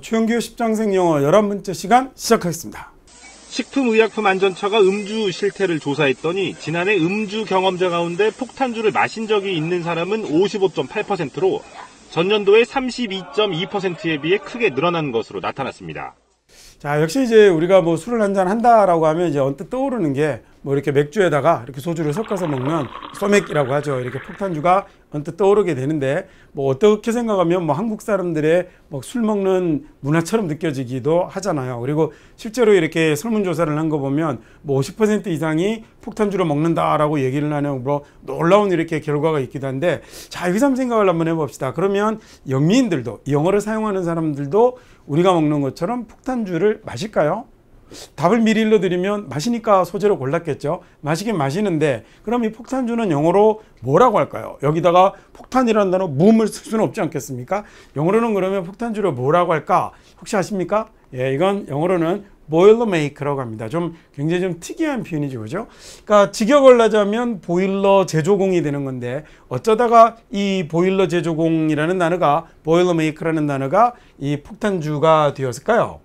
최영규 십장생 영어 11번째 시간 시작하겠습니다. 식품의약품안전처가 음주 실태를 조사했더니 지난해 음주 경험자 가운데 폭탄주를 마신 적이 있는 사람은 55.8%로 전년도의 32.2%에 비해 크게 늘어난 것으로 나타났습니다. 자, 역시 이제 우리가 뭐 술을 한잔 한다라고 하면 이제 언뜻 떠오르는 게 뭐 이렇게 맥주에다가 이렇게 소주를 섞어서 먹는 소맥이라고 하죠. 이렇게 폭탄주가 언뜻 떠오르게 되는데 뭐 어떻게 생각하면 뭐 한국 사람들의 뭐 술 먹는 문화처럼 느껴지기도 하잖아요. 그리고 실제로 이렇게 설문조사를 한 거 보면 뭐 50% 이상이 폭탄주를 먹는다라고 얘기를 하는 뭐 놀라운 이렇게 결과가 있기도 한데, 자, 여기서 한번 생각을 한번 해봅시다. 그러면 영미인들도, 영어를 사용하는 사람들도 우리가 먹는 것처럼 폭탄주를 마실까요? 답을 미리 일러드리면 마시니까 소재로 골랐겠죠. 마시긴 마시는데 그럼 이 폭탄주는 영어로 뭐라고 할까요? 여기다가 폭탄이라는 단어 무음을 쓸 수는 없지 않겠습니까? 영어로는 그러면 폭탄주를 뭐라고 할까? 혹시 아십니까? 예, 이건 영어로는 보일러메이크라고 합니다. 좀 굉장히 좀 특이한 표현이죠, 그죠? 그러니까 직역을 하자면 보일러 제조공이 되는 건데 어쩌다가 이 보일러 제조공이라는 단어가, 보일러메이크라는 단어가 이 폭탄주가 되었을까요?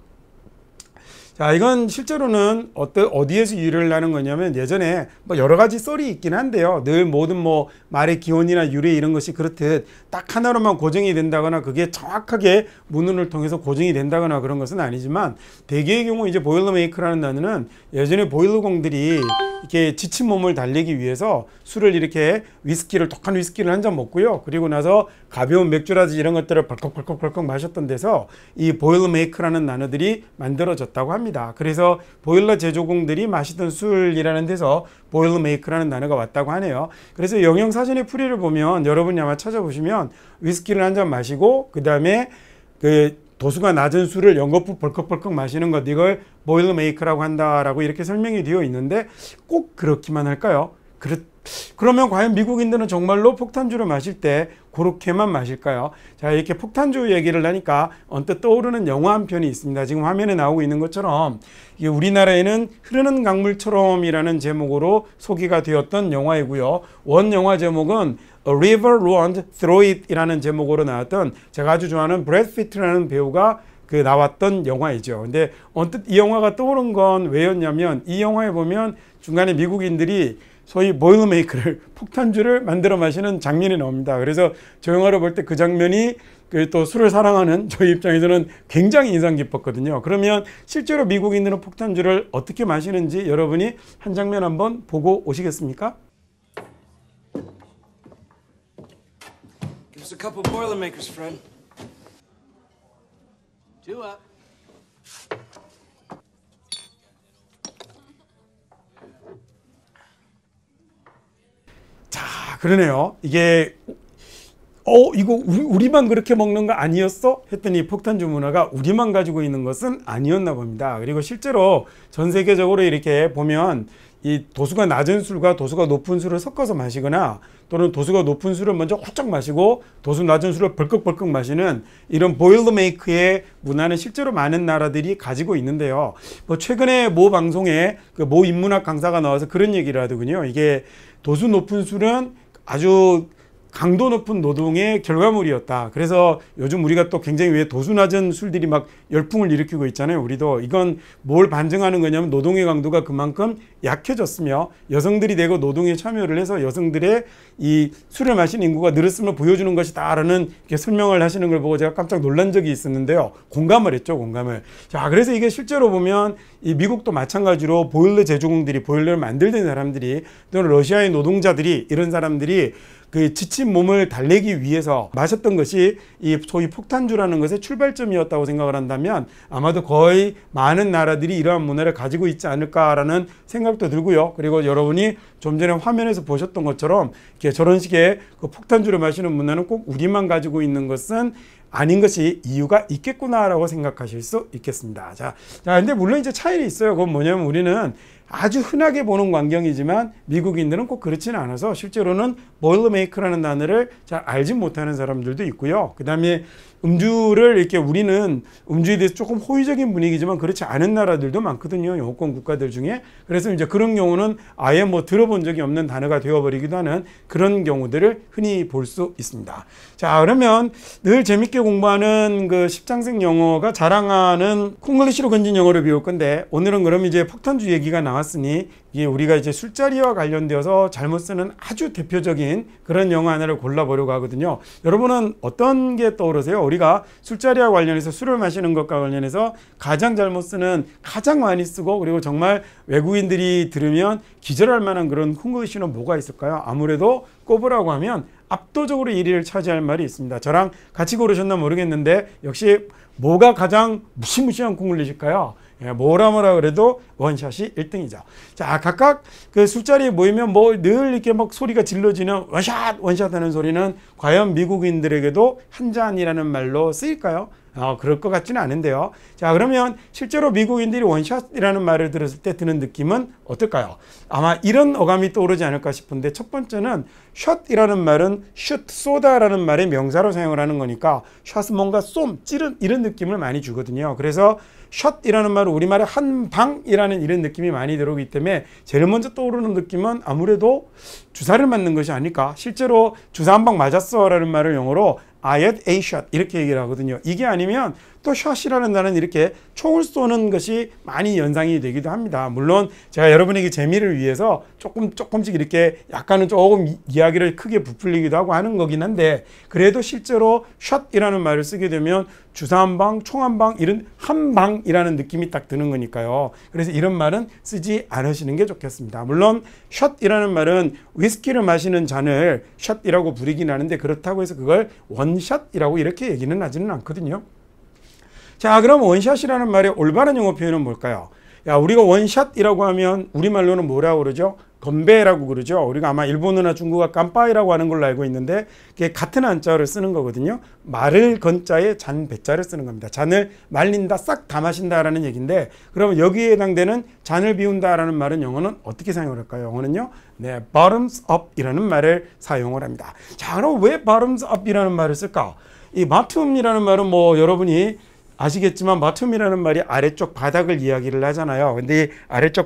자, 이건 실제로는 어디에서 유래를 하는 거냐면 예전에 뭐 여러 가지 썰이 있긴 한데요. 늘 모든 뭐 말의 기원이나 유래 이런 것이 그렇듯 딱 하나로만 고정이 된다거나 그게 정확하게 문헌을 통해서 고정이 된다거나 그런 것은 아니지만, 대개의 경우 이제 보일러메이크라는 단어는 예전에 보일러공들이 이렇게 지친 몸을 달래기 위해서 술을 이렇게 독한 위스키를 한 잔 먹고요. 그리고 나서 가벼운 맥주라든지 이런 것들을 벌컥 마셨던 데서 이 보일러메이크라는 단어들이 만들어졌다고 합니다. 그래서 보일러 제조공들이 마시던 술이라는 데서 보일러메이크라는 단어가 왔다고 하네요. 그래서 영영사전의 풀이를 보면 여러분이 아마 찾아보시면 위스키를 한 잔 마시고 그 다음에 그 도수가 낮은 술을 연거푸 벌컥 마시는 것, 이걸 보일러메이크라고 한다라고 이렇게 설명이 되어 있는데 꼭 그렇기만 할까요? 그러면 과연 미국인들은 정말로 폭탄주를 마실 때 그렇게만 마실까요? 자, 이렇게 폭탄주 얘기를 하니까 언뜻 떠오르는 영화 한 편이 있습니다. 지금 화면에 나오고 있는 것처럼 이게 우리나라에는 흐르는 강물처럼이라는 제목으로 소개가 되었던 영화이고요. 원 영화 제목은 A River Runs Through It 이라는 제목으로 나왔던, 제가 아주 좋아하는 브래드 피트라는 배우가 나왔던 영화이죠. 근데 언뜻 이 영화가 떠오른 건 왜였냐면, 이 영화에 보면 중간에 미국인들이 소위 보일러메이크를, 폭탄주를 만들어 마시는 장면이 나옵니다. 그래서 저 영화를 볼 때 그 장면이 또 술을 사랑하는 저희 입장에서는 굉장히 인상 깊었거든요. 그러면 실제로 미국인들은 폭탄주를 어떻게 마시는지 여러분이 한 장면 한번 보고 오시겠습니까? Give us a couple Boilermakers, Fred. Two up. 자, 그러네요. 이게 이거 우리만 그렇게 먹는 거 아니었어? 했더니 폭탄주 문화가 우리만 가지고 있는 것은 아니었나 봅니다. 그리고 실제로 전 세계적으로 이렇게 보면 이 도수가 낮은 술과 도수가 높은 술을 섞어서 마시거나, 또는 도수가 높은 술을 먼저 훌쩍 마시고 도수 낮은 술을 벌컥 마시는 이런 보일러메이크의 문화는 실제로 많은 나라들이 가지고 있는데요. 뭐 최근에 모 방송에 모 인문학 강사가 나와서 그런 얘기를 하더군요. 이게 도수 높은 술은 아주 강도 높은 노동의 결과물이었다. 그래서 요즘 우리가 또 굉장히 왜 도수 낮은 술들이 막 열풍을 일으키고 있잖아요. 우리도 이건 뭘 반증하는 거냐면 노동의 강도가 그만큼 약해졌으며 여성들이 대거 노동에 참여를 해서 여성들의 이 술을 마시는 인구가 늘었음을 보여주는 것이다라는 이렇게 설명을 하시는 걸 보고 제가 깜짝 놀란 적이 있었는데요. 공감을 했죠, 공감을. 자, 그래서 이게 실제로 보면 이 미국도 마찬가지로 보일러 제조공들이, 보일러를 만들던 사람들이, 또는 러시아의 노동자들이, 이런 사람들이 그 지친 몸을 달래기 위해서 마셨던 것이 이 소위 폭탄주라는 것의 출발점이었다고 생각을 한다면 아마도 거의 많은 나라들이 이러한 문화를 가지고 있지 않을까라는 생각도 들고요. 그리고 여러분이 좀 전에 화면에서 보셨던 것처럼 이렇게 저런 식의 그 폭탄주를 마시는 문화는 꼭 우리만 가지고 있는 것은 아닌 것이 이유가 있겠구나라고 생각하실 수 있겠습니다. 자, 근데 물론 이제 차이는 있어요. 그건 뭐냐면 우리는 아주 흔하게 보는 광경이지만 미국인들은 꼭 그렇지는 않아서 실제로는 보일러메이커라는 단어를 잘 알지 못하는 사람들도 있고요. 그 다음에 음주를 이렇게 우리는 음주에 대해서 조금 호의적인 분위기지만 그렇지 않은 나라들도 많거든요. 영어권 국가들 중에. 그래서 이제 그런 경우는 아예 뭐 들어본 적이 없는 단어가 되어버리기도 하는 그런 경우들을 흔히 볼 수 있습니다. 자, 그러면 늘 재밌게 공부하는 그 10장생 영어가 자랑하는 콩글리시로 건진 영어를 배울 건데 오늘은 그럼 이제 폭탄주 얘기가 나왔으니 이게 우리가 이제 술자리와 관련되어서 잘못 쓰는 아주 대표적인 그런 영어 하나를 골라보려고 하거든요. 여러분은 어떤 게 떠오르세요? 우리가 술자리와 관련해서 술을 마시는 것과 관련해서 가장 잘못 쓰는, 가장 많이 쓰고 그리고 정말 외국인들이 들으면 기절할 만한 그런 콩글리시는 뭐가 있을까요? 아무래도 꼽으라고 하면 압도적으로 1위를 차지할 말이 있습니다. 저랑 같이 고르셨나 모르겠는데 역시 뭐가 가장 무시무시한 콩글리시일까요? 뭐라 그래도 원샷이 1등이죠. 자, 각각 그 술자리에 모이면 뭐 늘 이렇게 막 소리가 질러지는 원샷 하는 소리는 과연 미국인들에게도 한 잔이라는 말로 쓰일까요? 그럴 것 같지는 않은데요. 자, 그러면 실제로 미국인들이 원샷이라는 말을 들었을 때 드는 느낌은 어떨까요? 아마 이런 어감이 떠오르지 않을까 싶은데 첫 번째는 샷이라는 말은 슛, 쏘다라는 말의 명사로 사용을 하는 거니까 샷은 뭔가 찌른 이런 느낌을 많이 주거든요. 그래서 샷이라는 말은 우리말에 한 방이라는 이런 느낌이 많이 들어오기 때문에 제일 먼저 떠오르는 느낌은 아무래도 주사를 맞는 것이 아닐까. 실제로 주사 한 방 맞았어 라는 말을 영어로 I had a shot 이렇게 얘기를 하거든요. 이게 아니면 또 샷이라는 단어는 이렇게 총을 쏘는 것이 많이 연상이 되기도 합니다. 물론 제가 여러분에게 재미를 위해서 조금씩 이렇게 약간은 조금 이야기를 크게 부풀리기도 하고 하는 거긴 한데 그래도 실제로 샷이라는 말을 쓰게 되면 주사 한 방, 총 한 방 이런 한 방이라는 느낌이 딱 드는 거니까요. 그래서 이런 말은 쓰지 않으시는 게 좋겠습니다. 물론 샷이라는 말은 위스키를 마시는 잔을 샷이라고 부르긴 하는데 그렇다고 해서 그걸 원샷이라고 이렇게 얘기는 하지는 않거든요. 자, 그럼 원샷이라는 말의 올바른 영어 표현은 뭘까요? 야, 우리가 원샷이라고 하면 우리말로는 뭐라고 그러죠? 건배라고 그러죠. 우리가 아마 일본어나 중국어 깜빠이라고 하는 걸로 알고 있는데 그게 같은 한자어를 쓰는 거거든요. 말을 건자에 잔 배자를 쓰는 겁니다. 잔을 말린다, 싹 다 마신다라는 얘기인데 그러면 여기에 해당되는 잔을 비운다라는 말은 영어는 어떻게 사용을 할까요? 영어는요. 네, bottoms up이라는 말을 사용을 합니다. 자, 그럼 왜 bottoms up이라는 말을 쓸까? 이 bottom이라는 말은 뭐 여러분이 아시겠지만 bottom이라는 말이 아래쪽 바닥을 이야기를 하잖아요. 근데 이 아래쪽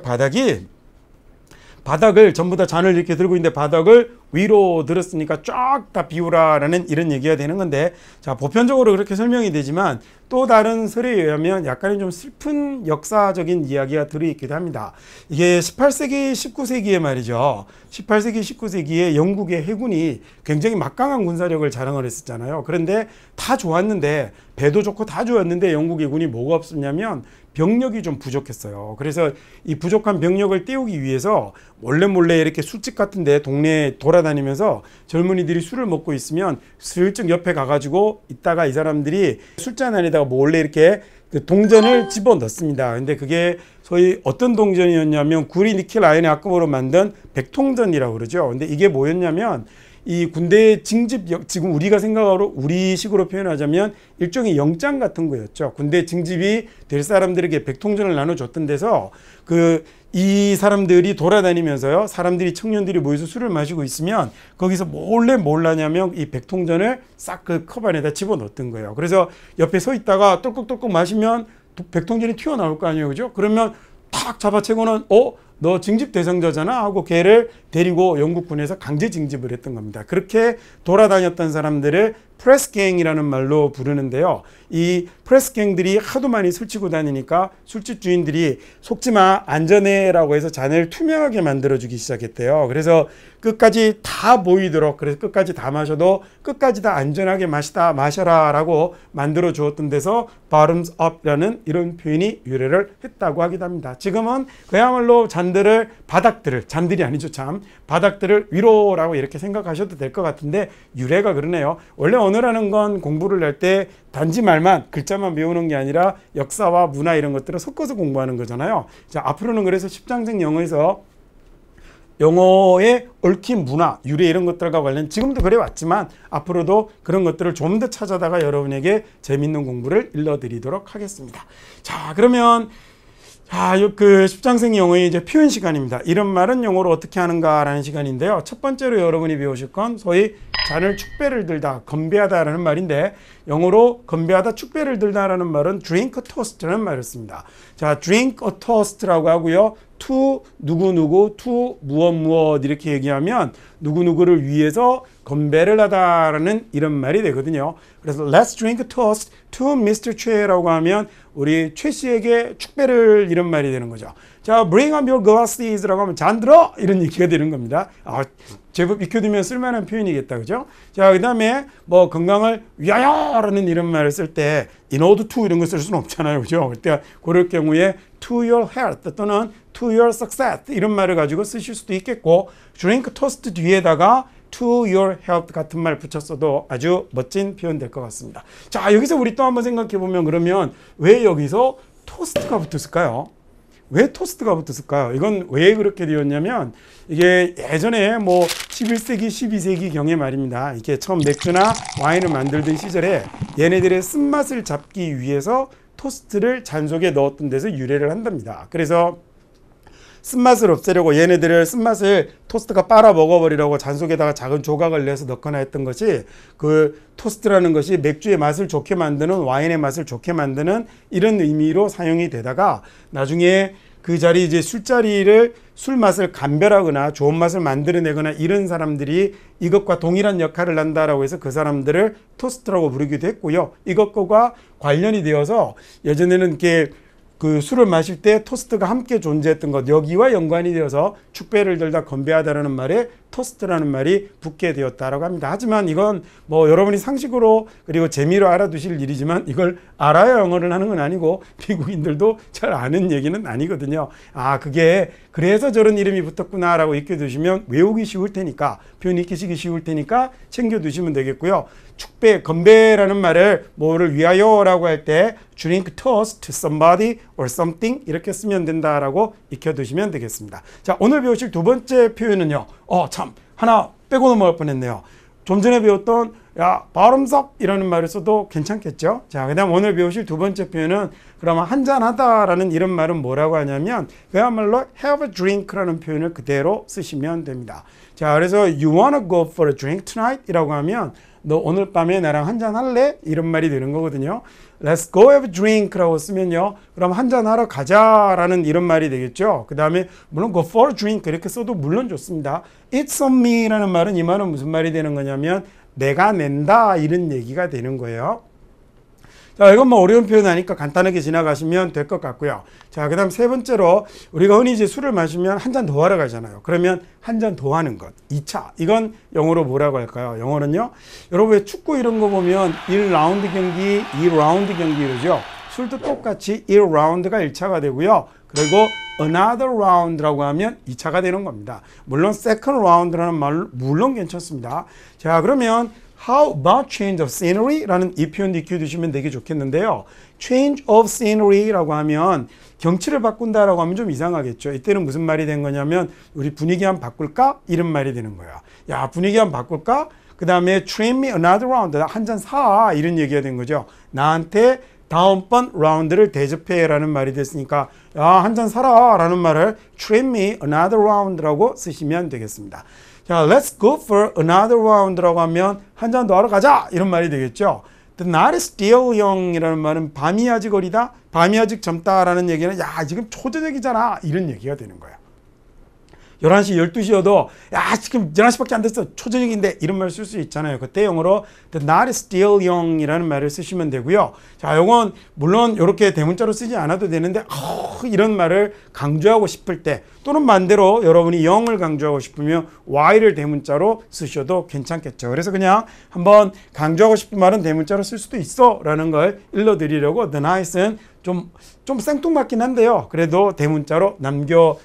바닥을 전부 다 잔을 이렇게 들고 있는데 바닥을 위로 들었으니까 쫙 다 비우라라는 이런 얘기가 되는 건데 자, 보편적으로 그렇게 설명이 되지만 또 다른 설에 의하면 약간의 좀 슬픈 역사적인 이야기가 들어있기도 합니다. 이게 18세기, 19세기에 말이죠. 18세기, 19세기에 영국의 해군이 굉장히 막강한 군사력을 자랑을 했었잖아요. 그런데 다 좋았는데 배도 좋고 다 좋았는데 영국 해군이 뭐가 없었냐면 병력이 좀 부족했어요. 그래서 이 부족한 병력을 떼우기 위해서 몰래 이렇게 술집 같은데 동네에 돌아다니면서 젊은이들이 술을 먹고 있으면 슬쩍 옆에 가가지고 있다가 이 사람들이 술잔 안에다가 몰래 이렇게 그 동전을 집어 넣습니다. 근데 그게 소위 어떤 동전이었냐면 구리 니켈 아연의 합금으로 만든 백통전이라고 그러죠. 근데 이게 뭐였냐면 이 군대의 징집, 지금 우리가 생각하로 우리식으로 표현하자면 일종의 영장 같은 거였죠. 군대 징집이 될 사람들에게 백통전을 나눠줬던 데서 이 사람들이 돌아다니면서요. 사람들이 청년들이 모여서 술을 마시고 있으면 거기서 몰래 뭘 하냐면 이 백통전을 싹 그 컵 안에다 집어넣었던 거예요. 그래서 옆에 서 있다가 똘꺽똘꺽 마시면 백통전이 튀어나올 거 아니에요. 그죠? 그러면 탁 잡아채고는 너 징집 대상자잖아 하고 걔를 데리고 영국군에서 강제 징집을 했던 겁니다. 그렇게 돌아다녔던 사람들을 프레스갱이라는 말로 부르는데요. 이 프레스갱들이 하도 많이 술치고 다니니까 술집 주인들이 속지마 안전해라고 해서 잔을 투명하게 만들어주기 시작했대요. 그래서 끝까지 다 보이도록 그래서 끝까지 다 마셔도 끝까지 다 안전하게 마셔라 라고 만들어 주었던 데서 bottoms up라는 이런 표현이 유래를 했다고 하기도 합니다. 지금은 그야말로 잔들이 아니죠 참 바닥들을 위로라고 이렇게 생각하셔도 될 것 같은데 유래가 그러네요. 원래 언어라는 건 공부를 할 때 단지 말만 글자만 배우는 게 아니라 역사와 문화 이런 것들을 섞어서 공부하는 거잖아요. 자, 앞으로는 그래서 10장생 영어에서 영어의 얽힌 문화, 유래 이런 것들과 관련 지금도 그래 왔지만 앞으로도 그런 것들을 좀 더 찾아다가 여러분에게 재밌는 공부를 일러드리도록 하겠습니다. 자, 그러면 자, 그 십장생 영어의 이제 표현 시간입니다. 이런 말은 영어로 어떻게 하는가라는 시간인데요. 첫 번째로 여러분이 배우실 건 소위 잔을 축배를 들다, 건배하다라는 말인데 영어로 건배하다, 축배를 들다라는 말은 drink a toast라는 말을 씁니다. 자, drink a toast라고 하고요. to 누구누구, to 무엇 이렇게 얘기하면 누구누구를 위해서 건배를 하다라는 이런 말이 되거든요. 그래서 let's drink a toast to Mr. 최라고 하면 우리 최 씨에게 축배를 이런 말이 되는 거죠. 자, bring up your glasses라고 하면 잔 들어 이런 얘기가 되는 겁니다. 제법 익혀두면 쓸만한 표현이겠다, 그죠? 자, 그 다음에 뭐 건강을 위하여라는 이런 말을 쓸 때 in order to 이런 거 쓸 수는 없잖아요, 그죠? 그때 그럴 경우에 to your health 또는 to your success 이런 말을 가지고 쓰실 수도 있겠고 drink toast 뒤에다가 to your health 같은 말 붙였어도 아주 멋진 표현 될 것 같습니다. 자, 여기서 우리 또 한번 생각해 보면 그러면 왜 여기서 토스트가 붙었을까요? 왜 토스트가 붙었을까요? 이건 왜 그렇게 되었냐면 이게 예전에 뭐 11세기, 12세기 경의 말입니다. 이게 처음 맥주나 와인을 만들던 시절에 얘네들의 쓴맛을 잡기 위해서 토스트를 잔 속에 넣었던 데서 유래를 한답니다. 그래서 쓴맛을 없애려고 얘네들을 쓴맛을 토스트가 빨아 먹어버리려고 잔 속에다가 작은 조각을 내서 넣거나 했던 것이 그 토스트라는 것이 맥주의 맛을 좋게 만드는 와인의 맛을 좋게 만드는 이런 의미로 사용이 되다가 나중에 그 자리 이제 술자리를 술 맛을 감별하거나 좋은 맛을 만들어내거나 이런 사람들이 이것과 동일한 역할을 한다라고 해서 그 사람들을 토스트라고 부르기도 했고요. 이것과 관련이 되어서 예전에는 이렇게 그 술을 마실 때 토스트가 함께 존재했던 것 여기와 연관이 되어서 축배를 들다 건배하다라는 말에 토스트라는 말이 붙게 되었다라고 합니다. 하지만 이건 뭐 여러분이 상식으로 그리고 재미로 알아두실 일이지만 이걸 알아야 영어를 하는 건 아니고 미국인들도 잘 아는 얘기는 아니거든요. 아, 그게 그래서 저런 이름이 붙었구나라고 익혀두시면 외우기 쉬울 테니까 표현 익히시기 쉬울 테니까 챙겨두시면 되겠고요. 축배, 건배라는 말을 뭐를 위하여라고 할 때 drink toast to somebody or something 이렇게 쓰면 된다라고 익혀두시면 되겠습니다. 자, 오늘 배우실 두 번째 표현은요. 참 하나 빼고 넘어갈 뻔했네요. 좀 전에 배웠던 bottoms up 이라는 말을 써도 괜찮겠죠. 자, 그 다음 오늘 배우실 두 번째 표현은 그러면 한잔하다라는 이런 말은 뭐라고 하냐면 그야말로 have a drink라는 표현을 그대로 쓰시면 됩니다. 자, 그래서 you wanna go for a drink tonight 이라고 하면 너 오늘 밤에 나랑 한잔 할래? 이런 말이 되는 거거든요. Let's go have a drink라고 쓰면요. 그럼 한잔 하러 가자라는 이런 말이 되겠죠. 그 다음에 물론 go for a drink 이렇게 써도 물론 좋습니다. It's on me라는 말은 이 말은 무슨 말이 되는 거냐면 내가 낸다 이런 얘기가 되는 거예요. 자, 이건 뭐 어려운 표현 아니까 간단하게 지나가시면 될 것 같고요. 자, 그 다음 세 번째로 우리가 흔히 이제 술을 마시면 한 잔 더 하러 가잖아요. 그러면 한 잔 더 하는 것, 2차. 이건 영어로 뭐라고 할까요? 영어는요. 여러분 왜 축구 이런 거 보면 1라운드 경기, 2라운드 경기 이러죠. 술도 똑같이 1라운드가 1차가 되고요. 그리고 another round라고 하면 2차가 되는 겁니다. 물론 second round라는 말 물론 괜찮습니다. 자, 그러면 How about change of scenery? 라는 이 표현도 익혀두시면 되게 좋겠는데요. change of scenery 라고 하면 경치를 바꾼다라고 하면 좀 이상하겠죠. 이때는 무슨 말이 된 거냐면 우리 분위기 한번 바꿀까? 이런 말이 되는 거야. 야, 분위기 한번 바꿀까? 그 다음에 train me another round. 한 잔 사. 이런 얘기가 된 거죠. 나한테 다음번 라운드를 대접해 라는 말이 됐으니까 야, 한 잔 사라 라는 말을 train me another round라고 쓰시면 되겠습니다. 자, let's go for another round라고 하면 한 잔 더 하러 가자 이런 말이 되겠죠. The night is still young이라는 말은 밤이 아직 어리다, 밤이 아직 젊다라는 얘기는 야, 지금 초저녁이잖아 이런 얘기가 되는 거야. 11시, 12시여도 야, 지금 11시밖에 안 됐어. 초저녁인데 이런 말 쓸 수 있잖아요. 그때 영어로 the night is still young이라는 말을 쓰시면 되고요. 자, 이건 물론 이렇게 대문자로 쓰지 않아도 되는데 이런 말을 강조하고 싶을 때 또는 반대로 여러분이 young을 강조하고 싶으면 y를 대문자로 쓰셔도 괜찮겠죠. 그래서 그냥 한번 강조하고 싶은 말은 대문자로 쓸 수도 있어 라는 걸 일러드리려고 the night은 좀 생뚱맞긴 한데요. 그래도 대문자로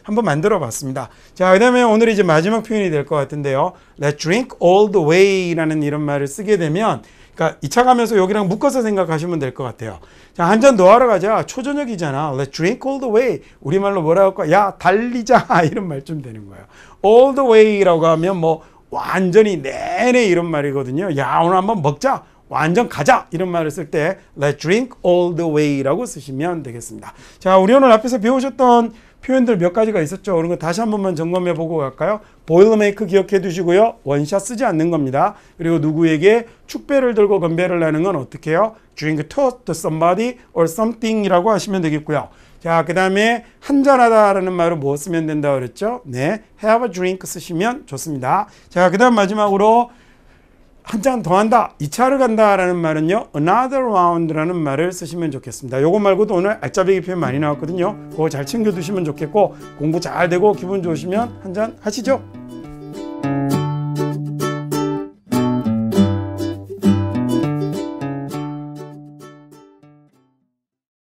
한번 만들어 봤습니다. 자, 그 다음에 오늘 이제 마지막 표현이 될 것 같은데요. Let's drink all the way 라는 이런 말을 쓰게 되면 그러니까 2차 가면서 여기랑 묶어서 생각하시면 될 것 같아요. 자, 한 잔 더 하러 가자. 초저녁이잖아. Let's drink all the way. 우리말로 뭐라고 할까? 야, 달리자. 이런 말 좀 되는 거예요. all the way라고 하면 뭐 완전히 내내 이런 말이거든요. 야, 오늘 한번 먹자. 완전 가자 이런 말을 쓸 때 let's drink all the way라고 쓰시면 되겠습니다. 자, 우리 오늘 앞에서 배우셨던 표현들 몇 가지가 있었죠. 그런 거 다시 한 번만 점검해 보고 갈까요? 보일러메이크 기억해 두시고요. 원샷 쓰지 않는 겁니다. 그리고 누구에게 축배를 들고 건배를 하는 건 어떻게 해요? drink toast to somebody or something 이라고 하시면 되겠고요. 자, 그 다음에 한잔하다라는 말을 뭐 쓰면 된다고 그랬죠? 네, have a drink 쓰시면 좋습니다. 자, 그 다음 마지막으로 한 잔 더 한다, 2차를 간다라는 말은요, another round라는 말을 쓰시면 좋겠습니다. 요거 말고도 오늘 알짜배기 표현 많이 나왔거든요. 그거 잘 챙겨두시면 좋겠고, 공부 잘 되고 기분 좋으시면 한 잔 하시죠.